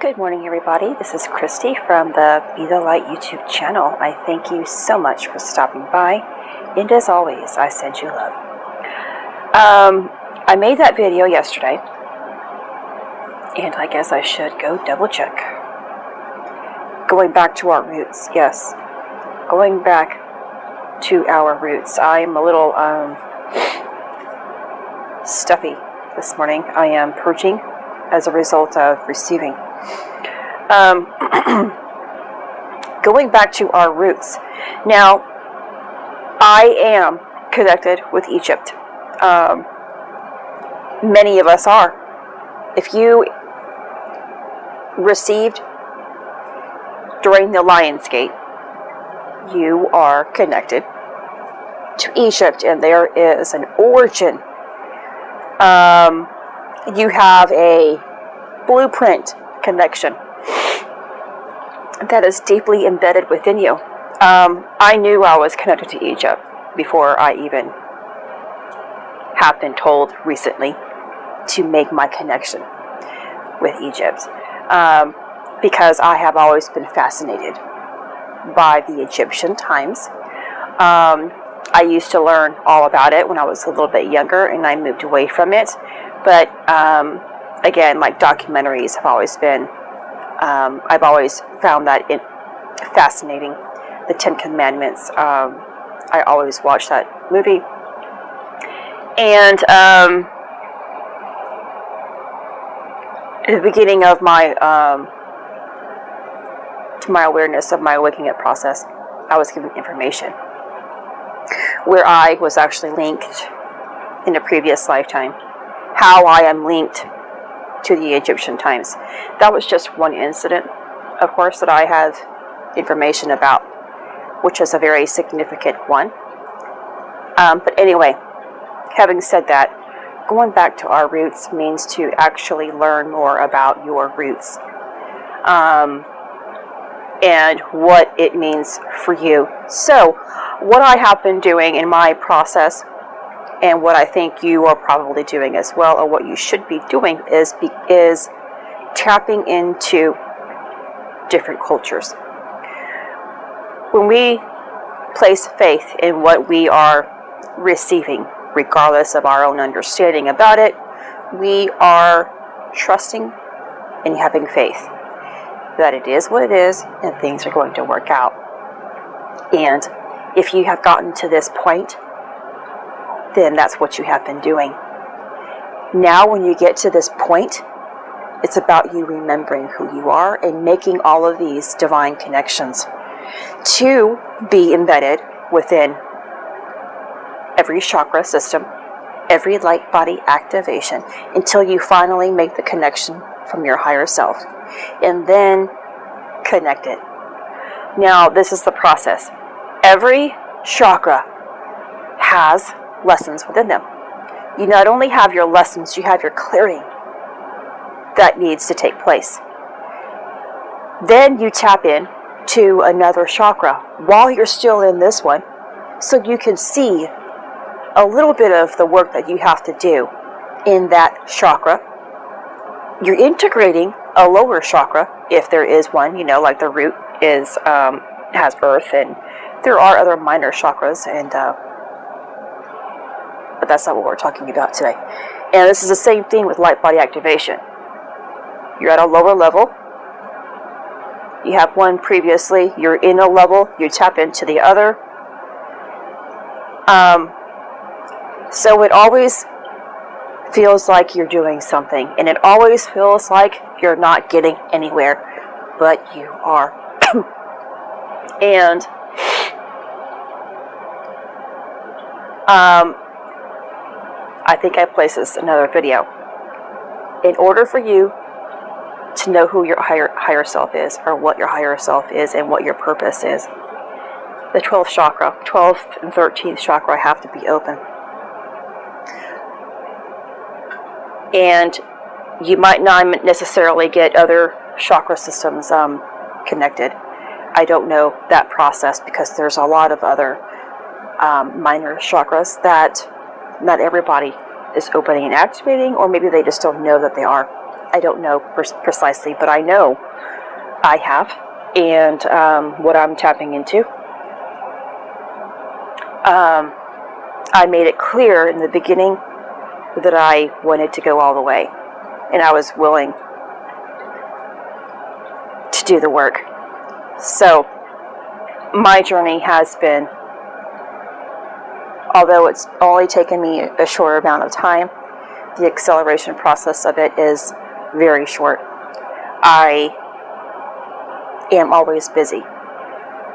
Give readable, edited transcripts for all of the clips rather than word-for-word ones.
Good morning, everybody. This is Christy from the Be the Light YouTube channel. I thank you so much for stopping by, and as always, I send you love. I made that video yesterday, and I guess I should go double check. Going back to our roots, yes. Going back to our roots. I'm a little stuffy this morning. I am purging as a result of receiving. Going back to our roots. Now, I am connected with Egypt. Many of us are. If you received during the Lion's Gate, you are connected to Egypt, and there is an origin. You have a blueprint connection that is deeply embedded within you. I knew I was connected to Egypt before I even have been told recently to make my connection with Egypt, because I have always been fascinated by the Egyptian times. I used to learn all about it when I was a little bit younger, and I moved away from it. But again, like documentaries have always been, I've always found that fascinating. The Ten Commandments, I always watch that movie. And at the beginning of my to my awareness of my waking up process, I was given information where I was actually linked in a previous lifetime, how I am linked to the Egyptian times. That was just one incident, of course, that I have information about, which is a very significant one. But anyway, having said that, going back to our roots means to actually learn more about your roots, and what it means for you. So, what I have been doing in my process, and what I think you are probably doing as well, or what you should be doing, is tapping into different cultures. When we place faith in what we are receiving, regardless of our own understanding about it, we are trusting and having faith that it is what it is and things are going to work out. And if you have gotten to this point, then that's what you have been doing. Now when you get to this point, it's about you remembering who you are and making all of these divine connections to be embedded within every chakra system, every light body activation, until you finally make the connection from your higher self, and then connect it. Now, this is the process. Every chakra has lessons within them. You not only have your lessons, you have your clearing that needs to take place. Then you tap in to another chakra while you're still in this one, so you can see a little bit of the work that you have to do in that chakra. You're integrating a lower chakra, if there is one, like the root is has earth, and there are other minor chakras, and but that's not what we're talking about today. And this is the same thing with light body activation. You're at a lower level. You have one previously. You're in a level. You tap into the other. So it always feels like you're doing something, and it always feels like you're not getting anywhere, but you are. And I think I placed this in another video. In order for you to know who your higher self is, or what your higher self is, and what your purpose is, the 12th chakra, 12th and 13th chakra have to be open. And you might not necessarily get other chakra systems connected. I don't know that process, because there's a lot of other minor chakras that not everybody is opening and activating, or maybe they just don't know that they are. I don't know precisely, but I know I have, and what I'm tapping into. I made it clear in the beginning that I wanted to go all the way, and I was willing to do the work. So my journey has been, although it's only taken me a short amount of time, the acceleration process of it is very short. I am always busy.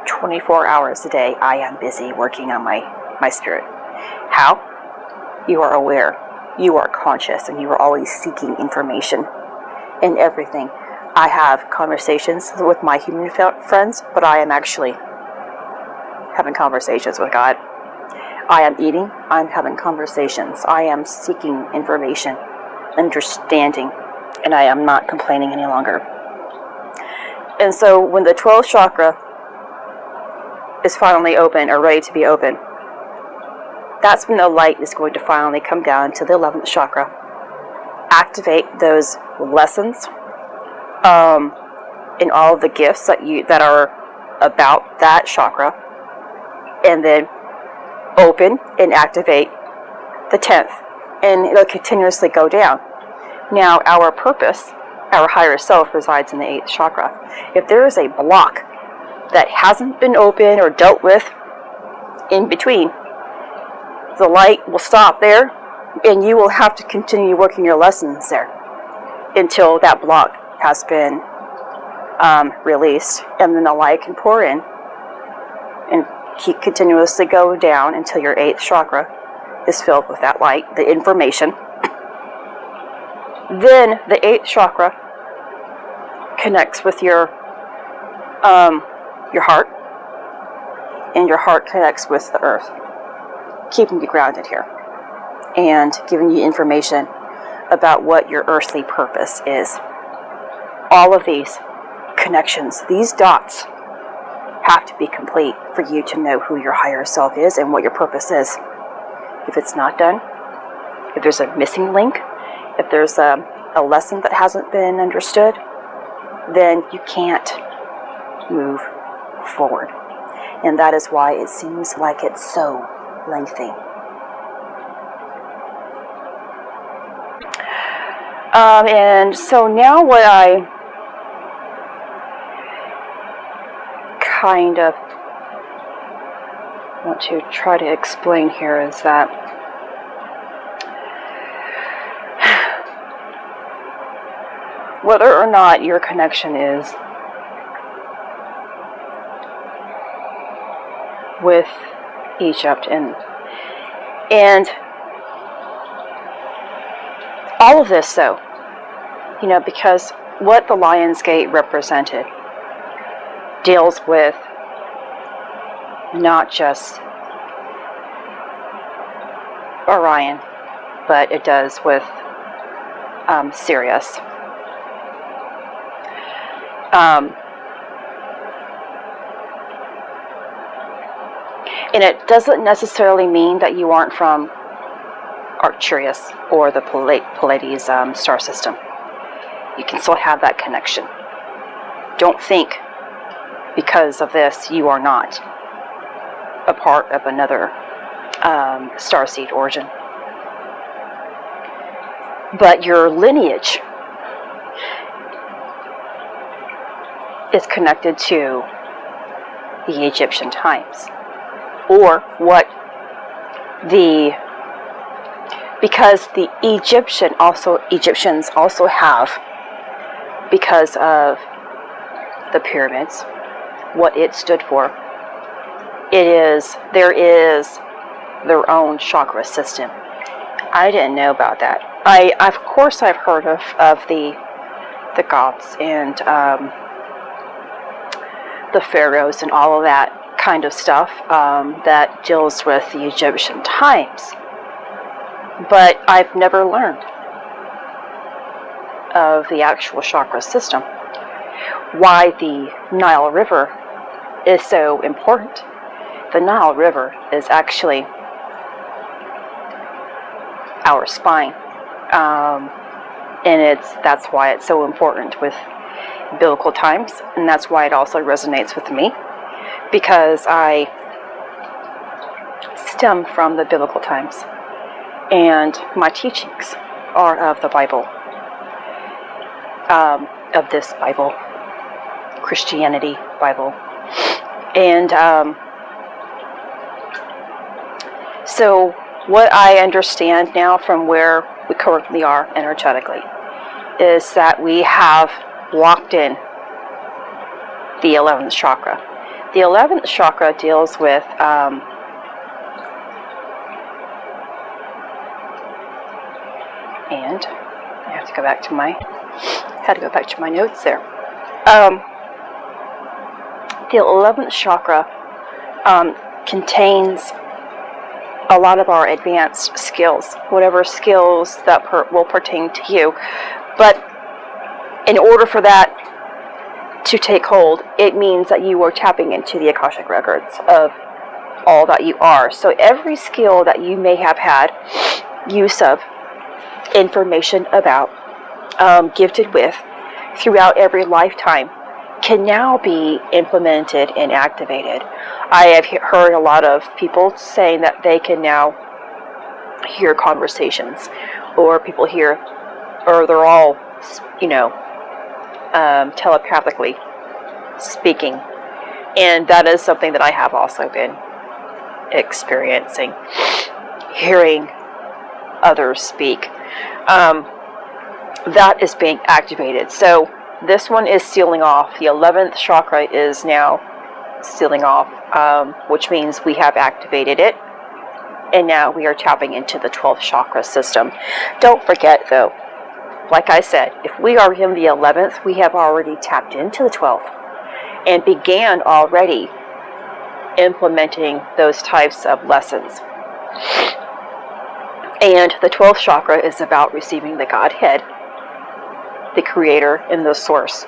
24 hours a day, I am busy working on my spirit. How? You are aware, you are conscious, and you are always seeking information in everything. I have conversations with my human friends, but I am actually having conversations with God. I am eating, I'm having conversations. I am seeking information, understanding, and I am not complaining any longer. And so when the 12th chakra is finally open, or ready to be open, that's when the light is going to finally come down to the 11th chakra, activate those lessons, and all of the gifts that are about that chakra, and then open and activate the 10th, and it'll continuously go down. Now, our purpose, our higher self, resides in the 8th chakra. If there is a block that hasn't been opened or dealt with in between, the light will stop there, and you will have to continue working your lessons there until that block has been released, and then the light can pour in and keep continuously go down until your 8th chakra is filled with that light, the information. Then the 8th chakra connects with your heart, and your heart connects with the earth, keeping you grounded here and giving you information about what your earthly purpose is. All of these connections, these dots, have to be complete for you to know who your higher self is and what your purpose is. If it's not done, if there's a missing link, if there's a lesson that hasn't been understood, then you can't move forward. And that is why it seems like it's so lengthy. And so now what I kind of want to try to explain here is that whether or not your connection is with Egypt and all of this, though, because what the Lion's Gate represented deals with not just Orion, but it does with Sirius. And it doesn't necessarily mean that you aren't from Arcturus or the Pleiades star system. You can still have that connection. Don't think because of this you are not a part of another starseed origin. But your lineage is connected to the Egyptian times, or because the Egyptians also have, because of the pyramids, what it stood for. There is their own chakra system. I didn't know about that. Of course I've heard of the gods and the pharaohs and all of that kind of stuff that deals with the Egyptian times. But I've never learned of the actual chakra system. Why the Nile River is so important. The Nile River is actually our spine. And that's why it's so important with biblical times, and that's why it also resonates with me, because I stem from the biblical times, and my teachings are of the Bible, of this Bible, Christianity Bible. And so what I understand now from where we currently are energetically is that we have locked in the 11th chakra. The 11th chakra deals with and I have to go back to my notes there. The 11th chakra contains a lot of our advanced skills, whatever skills that will pertain to you. But in order for that to take hold, it means that you are tapping into the Akashic Records of all that you are. So every skill that you may have had use of, information about, gifted with, throughout every lifetime, can now be implemented and activated. I have heard a lot of people saying that they can now hear conversations, or people hear, or they're all, telepathically speaking. And that is something that I have also been experiencing, hearing others speak. That is being activated. So this one is sealing off. The 11th chakra is now sealing off, which means we have activated it. And now we are tapping into the 12th chakra system. Don't forget, though, like I said, if we are in the 11th, we have already tapped into the 12th and began already implementing those types of lessons. And the 12th chakra is about receiving the Godhead, the Creator, and the Source,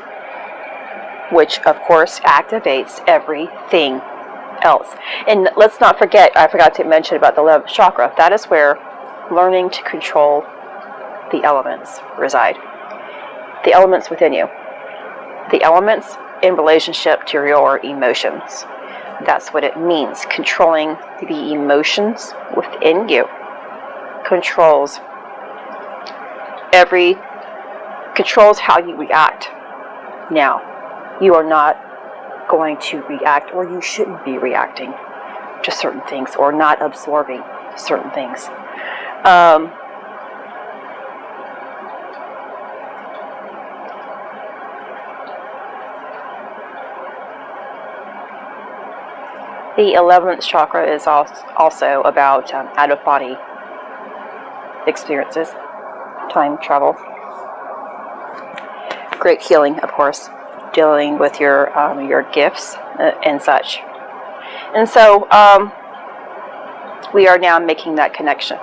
which of course activates everything else. And let's not forget, I forgot to mention about the 11th chakra, that is where learning to control the elements reside. The elements within you. The elements in relationship to your emotions. That's what it means. Controlling the emotions within you controls how you react. Now, you are not going to react, or you shouldn't be reacting to certain things, or not absorbing certain things. The 11th chakra is also about out-of-body experiences, time travel, great healing, of course, dealing with your gifts and such. And so we are now making that connection.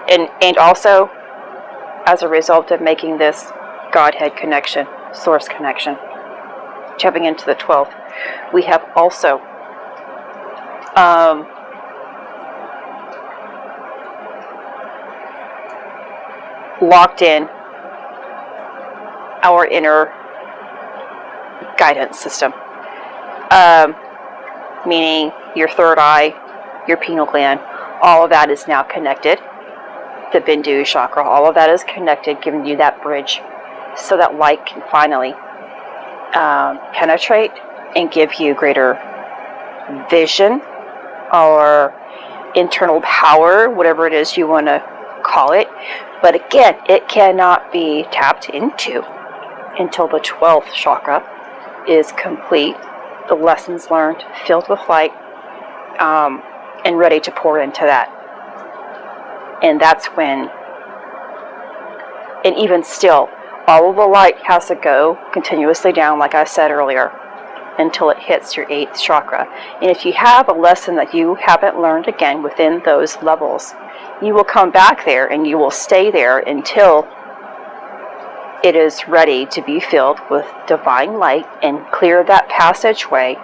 And also, as a result of making this Godhead connection, source connection, tapping into the 12th, we have also locked in our inner guidance system, meaning your third eye, your pineal gland, all of that is now connected. The Bindu chakra, all of that is connected, giving you that bridge so that light can finally penetrate and give you greater vision or internal power, whatever it is you want to call it. But again, it cannot be tapped into until the 12th chakra is complete, the lessons learned, filled with light, and ready to pour into that. And that's when, and even still, all of the light has to go continuously down, like I said earlier, until it hits your 8th chakra. And if you have a lesson that you haven't learned, again, within those levels, you will come back there and you will stay there until it is ready to be filled with divine light and clear that passageway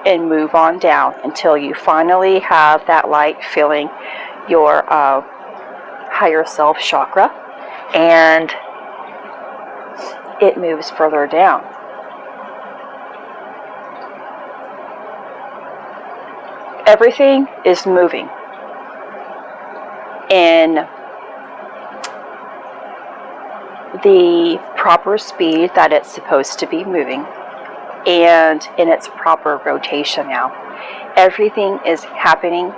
and move on down until you finally have that light filling your higher self chakra and it moves further down. Everything is moving in the proper speed that it's supposed to be moving, and in its proper rotation now. Everything is happening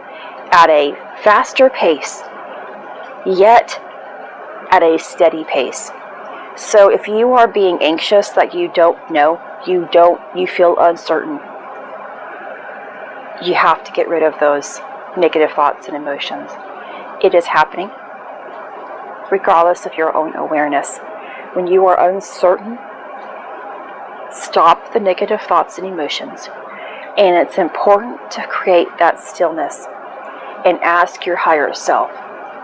at a faster pace, yet at a steady pace. So if you are being anxious that you don't know, you feel uncertain, you have to get rid of those negative thoughts and emotions. It is happening regardless of your own awareness. When you are uncertain, stop the negative thoughts and emotions. And it's important to create that stillness and ask your higher self,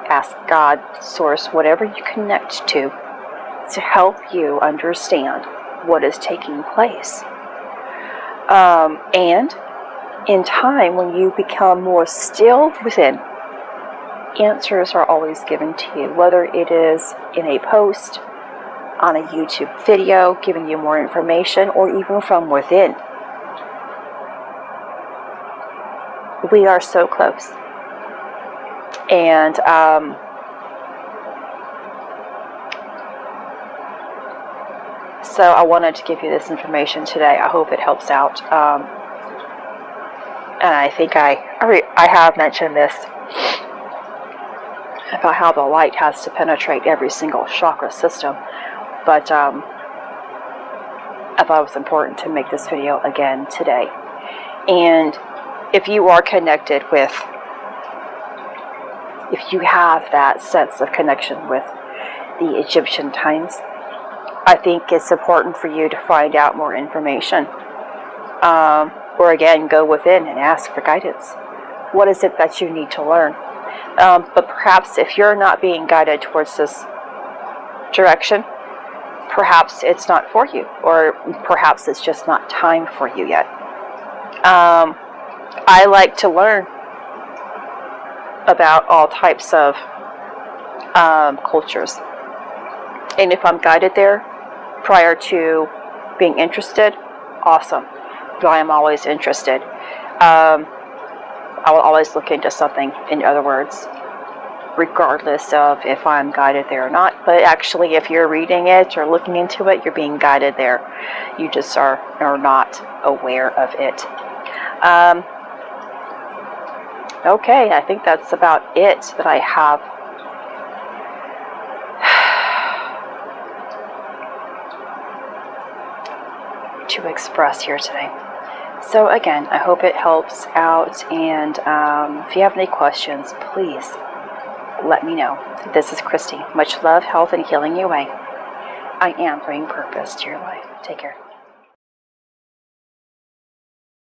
ask God, Source, whatever you connect to help you understand what is taking place. And in time, when you become more still within, answers are always given to you, whether it is in a post, on a YouTube video, giving you more information, or even from within. We are so close. And so I wanted to give you this information today. I hope it helps out. And I think I have mentioned this about how the light has to penetrate every single chakra system. But I thought it was important to make this video again today. And if you are connected with, if you have that sense of connection with the Egyptian times, I think it's important for you to find out more information. Or again, go within and ask for guidance. What is it that you need to learn? But perhaps if you're not being guided towards this direction, perhaps it's not for you, or perhaps it's just not time for you yet. I like to learn about all types of cultures, and if I'm guided there prior to being interested, awesome. But I am always interested. I will always look into something, in other words, regardless of if I'm guided there or not. But actually, if you're reading it or looking into it, you're being guided there. You just are not aware of it. Okay, I think that's about it that I have to express here today. So again, I hope it helps out, and if you have any questions, please let me know. This is Christy. Much love, health, and healing your way. I am bringing purpose to your life. Take care.